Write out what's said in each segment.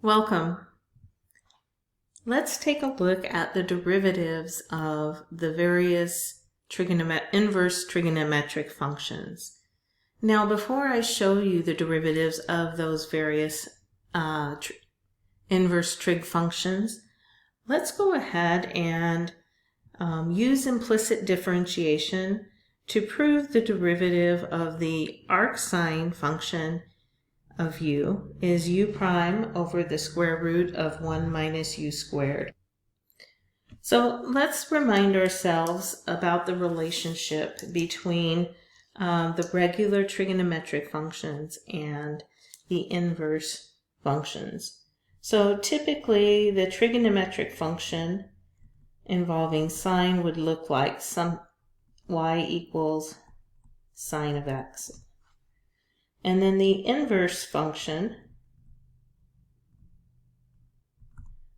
Welcome. Let's take a look at the derivatives of the various inverse trigonometric functions. Now, before I show you the derivatives of those various inverse trig functions, let's go ahead and use implicit differentiation to prove the derivative of the arcsin function of u is u prime over the square root of 1 minus u squared. So let's remind ourselves about the relationship between the regular trigonometric functions and the inverse functions. So typically the trigonometric function involving sine would look like some y equals sine of x. And then the inverse function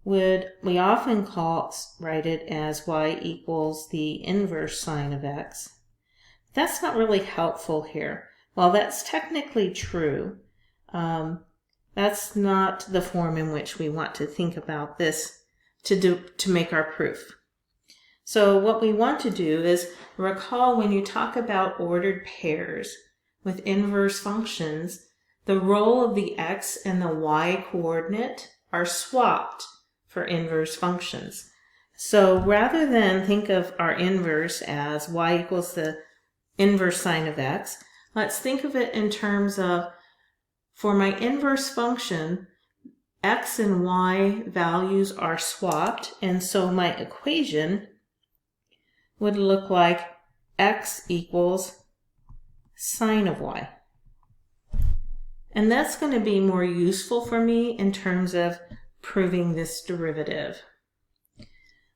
we often write it as y equals the inverse sine of x. That's not really helpful here. While that's technically true, that's not the form in which we want to think about this to make our proof. So what we want to do is recall when you talk about ordered pairs with inverse functions, the role of the x and the y coordinate are swapped for inverse functions. So rather than think of our inverse as y equals the inverse sine of x, let's think of it in terms of, for my inverse function, x and y values are swapped, and so my equation would look like x equals sine of y. And that's going to be more useful for me in terms of proving this derivative.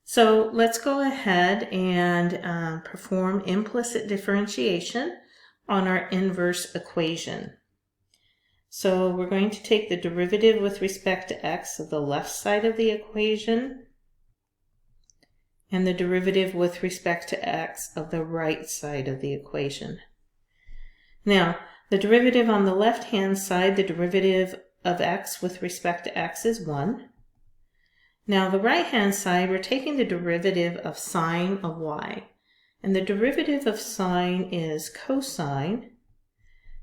So let's go ahead and perform implicit differentiation on our inverse equation. So we're going to take the derivative with respect to x of the left side of the equation and the derivative with respect to x of the right side of the equation. Now, the derivative on the left-hand side, the derivative of x with respect to x is 1. Now, the right-hand side, we're taking the derivative of sine of y. And the derivative of sine is cosine.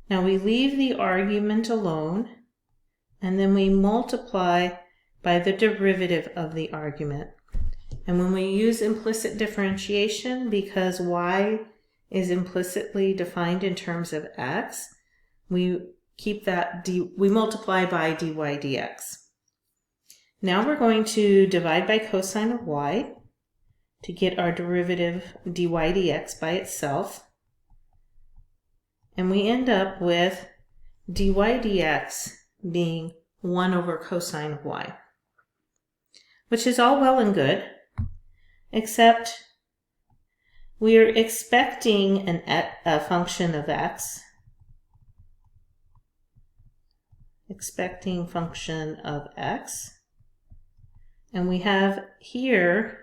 Now, we leave the argument alone, and then we multiply by the derivative of the argument. And when we use implicit differentiation, because y is implicitly defined in terms of x, we keep that we multiply by dy dx. Now we're going to divide by cosine of y to get our derivative dy dx by itself. And we end up with dy dx being 1 over cosine of y, which is all well and good, except we are expecting a function of x, and we have here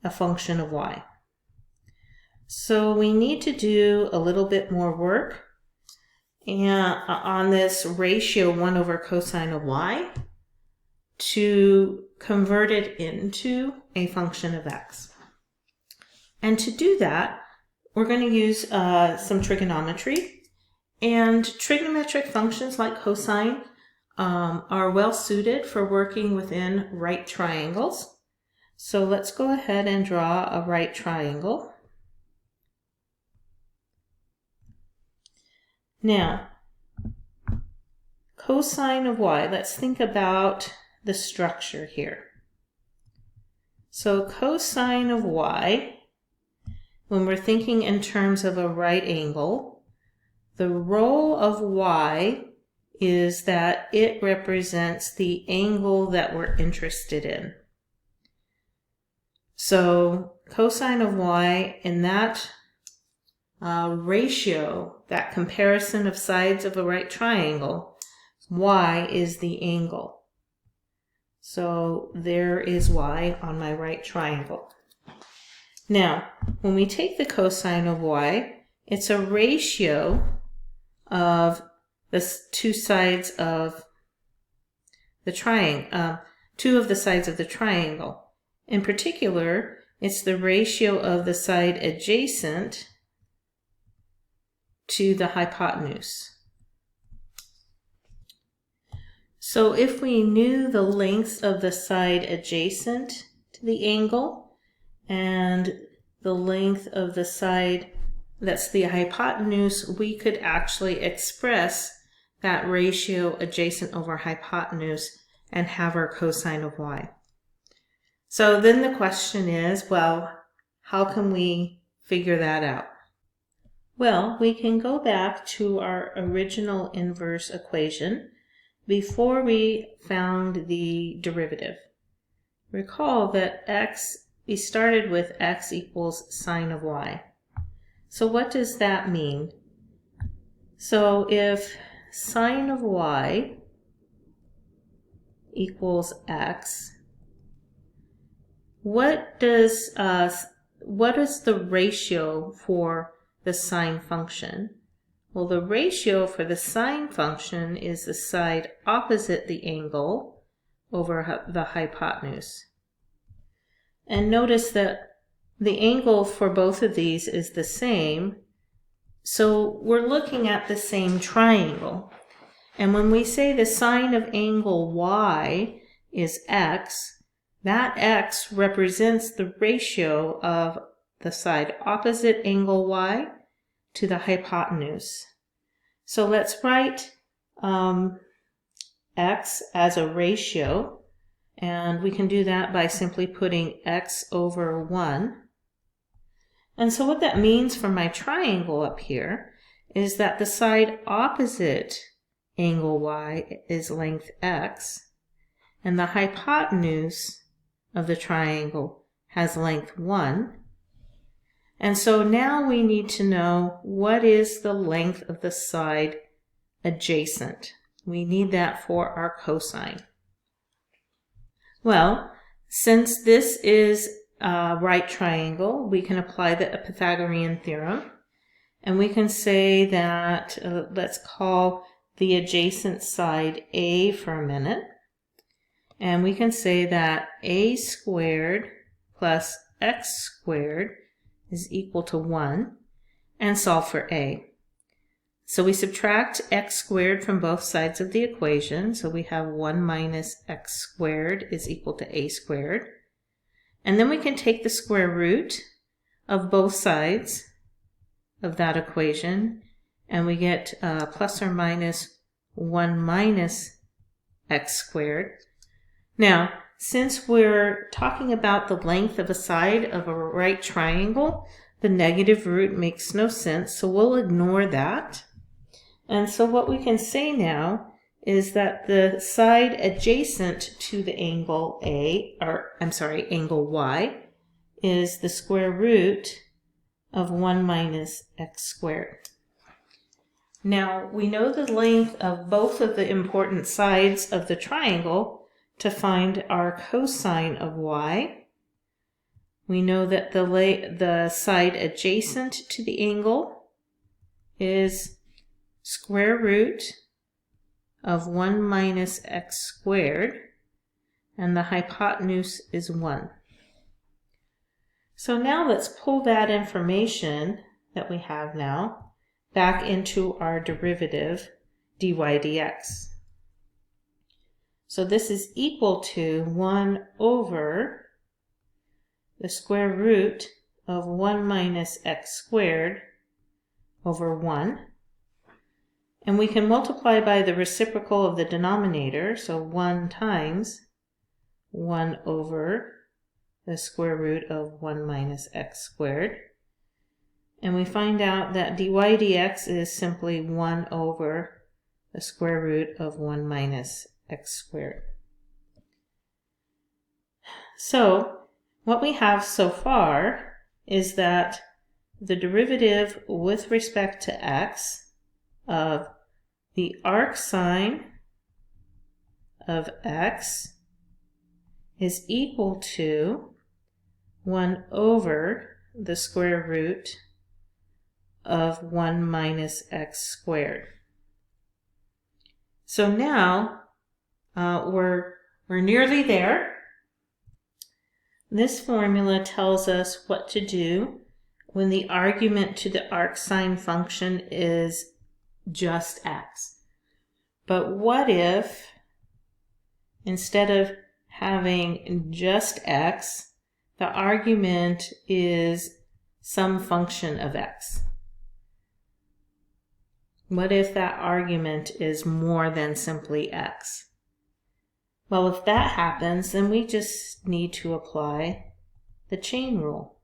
a function of y. So we need to do a little bit more work on this ratio 1 over cosine of y to convert it into a function of x. And to do that, we're going to use some trigonometry. And trigonometric functions like cosine are well suited for working within right triangles. So let's go ahead and draw a right triangle. Now, cosine of y, let's think about the structure here. So cosine of y, when we're thinking in terms of a right angle, the role of y is that it represents the angle that we're interested in. So cosine of y in that ratio, that comparison of sides of a right triangle, y is the angle. So there is y on my right triangle. Now, when we take the cosine of y, it's a ratio of the two sides of two of the sides of the triangle. In particular, it's the ratio of the side adjacent to the hypotenuse. So if we knew the lengths of the side adjacent to the angle and the length of the side that's the hypotenuse, we could actually express that ratio adjacent over hypotenuse and have our cosine of y. So then the question is, well, how can we figure that out? Well, we can go back to our original inverse equation before we found the derivative. Recall that we started with x equals sine of y. So what does that mean? So if sine of y equals x, what is the ratio for the sine function? Well, the ratio for the sine function is the side opposite the angle over the hypotenuse. And notice that the angle for both of these is the same, so we're looking at the same triangle. And when we say the sine of angle y is x, that x represents the ratio of the side opposite angle y to the hypotenuse. So let's write x as a ratio, and we can do that by simply putting x over 1. And so what that means for my triangle up here is that the side opposite angle y is length x, and the hypotenuse of the triangle has length 1. And so now we need to know what is the length of the side adjacent. We need that for our cosine. Well, since this is a right triangle, we can apply the Pythagorean Theorem. And we can say that, let's call the adjacent side a for a minute. And we can say that a squared plus x squared is equal to 1, and solve for a. So we subtract x squared from both sides of the equation, so we have 1 minus x squared is equal to a squared. And then we can take the square root of both sides of that equation, and we get plus or minus 1 minus x squared. Now, since we're talking about the length of a side of a right triangle, the negative root makes no sense, so we'll ignore that. And so what we can say now is that the side adjacent to the angle angle y, is the square root of 1 minus x squared. Now, we know the length of both of the important sides of the triangle to find our cosine of y. We know that the side adjacent to the angle is square root of 1 minus x squared, and the hypotenuse is 1. So now let's pull that information that we have now back into our derivative dy dx. So this is equal to 1 over the square root of 1 minus x squared over 1. And we can multiply by the reciprocal of the denominator, so 1 times 1 over the square root of 1 minus x squared. And we find out that dy dx is simply 1 over the square root of 1 minus x squared. So what we have so far is that the derivative with respect to x of the arcsine of x is equal to 1 over the square root of 1 minus x squared. So now we're nearly there. This formula tells us what to do when the argument to the arcsine function is just x. But what if, instead of having just x, the argument is some function of x? What if that argument is more than simply x? Well, if that happens, then we just need to apply the chain rule.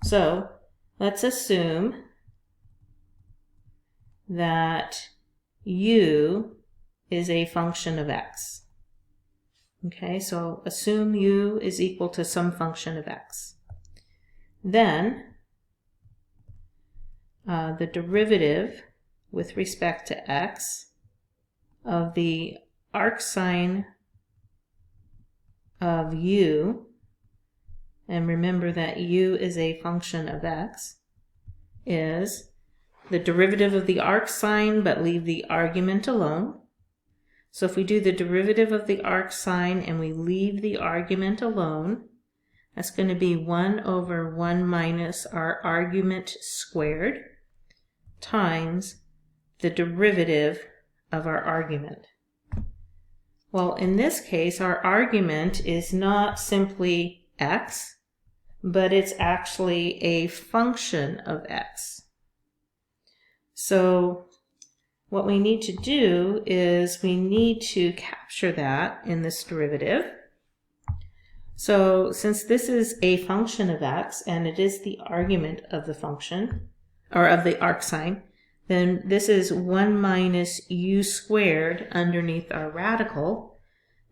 So let's assume that u is a function of x. Okay, so assume u is equal to some function of x. Then the derivative with respect to x of the arcsine of u, and remember that u is a function of x, is the derivative of the arcsine but leave the argument alone. So if we do the derivative of the arcsine and we leave the argument alone, that's going to be 1 over 1 minus our argument squared times the derivative of our argument. Well, in this case, our argument is not simply x, but it's actually a function of x. So what we need to do is we need to capture that in this derivative. So since this is a function of x and it is the argument of the function, or of the arcsine, then this is 1 minus u squared underneath our radical,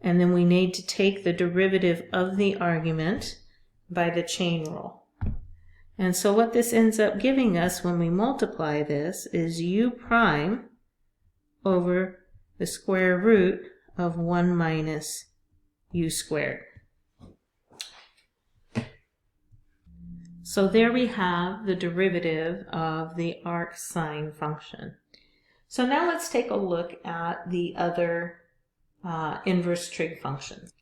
and then we need to take the derivative of the argument by the chain rule. And so what this ends up giving us when we multiply this is u prime over the square root of 1 minus u squared. So there we have the derivative of the arcsine function. So now let's take a look at the other inverse trig functions.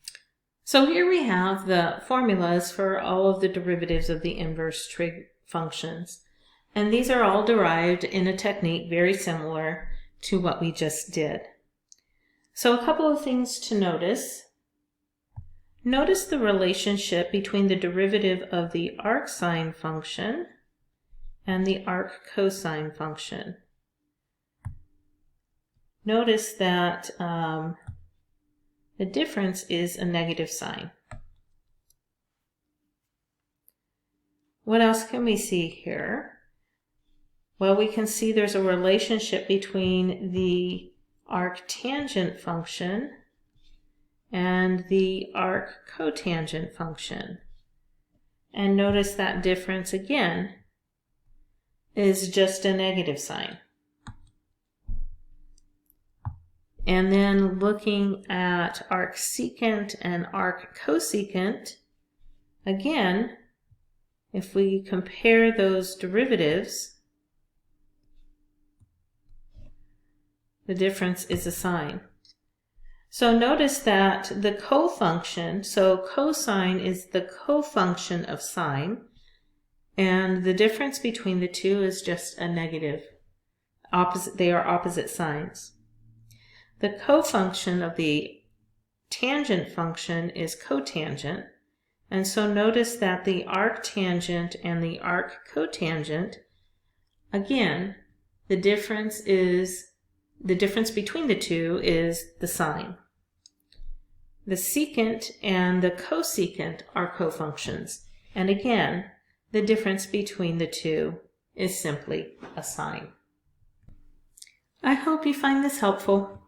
So here we have the formulas for all of the derivatives of the inverse trig functions. And these are all derived in a technique very similar to what we just did. So a couple of things to notice. Notice the relationship between the derivative of the arcsine function and the arccosine function. Notice that the difference is a negative sign. What else can we see here? Well, we can see there's a relationship between the arctangent function and the arccotangent function. And notice that difference again is just a negative sign. And then looking at arcsecant and arccosecant, again, if we compare those derivatives, the difference is a sign. So notice that the cofunction, so cosine is the cofunction of sine, and the difference between the two is just a negative. They are opposite signs. The cofunction of the tangent function is cotangent, and so notice that the arctangent and the arccotangent, again, the difference between the two is the sign. The secant and the cosecant are cofunctions, and again, the difference between the two is simply a sign. I hope you find this helpful.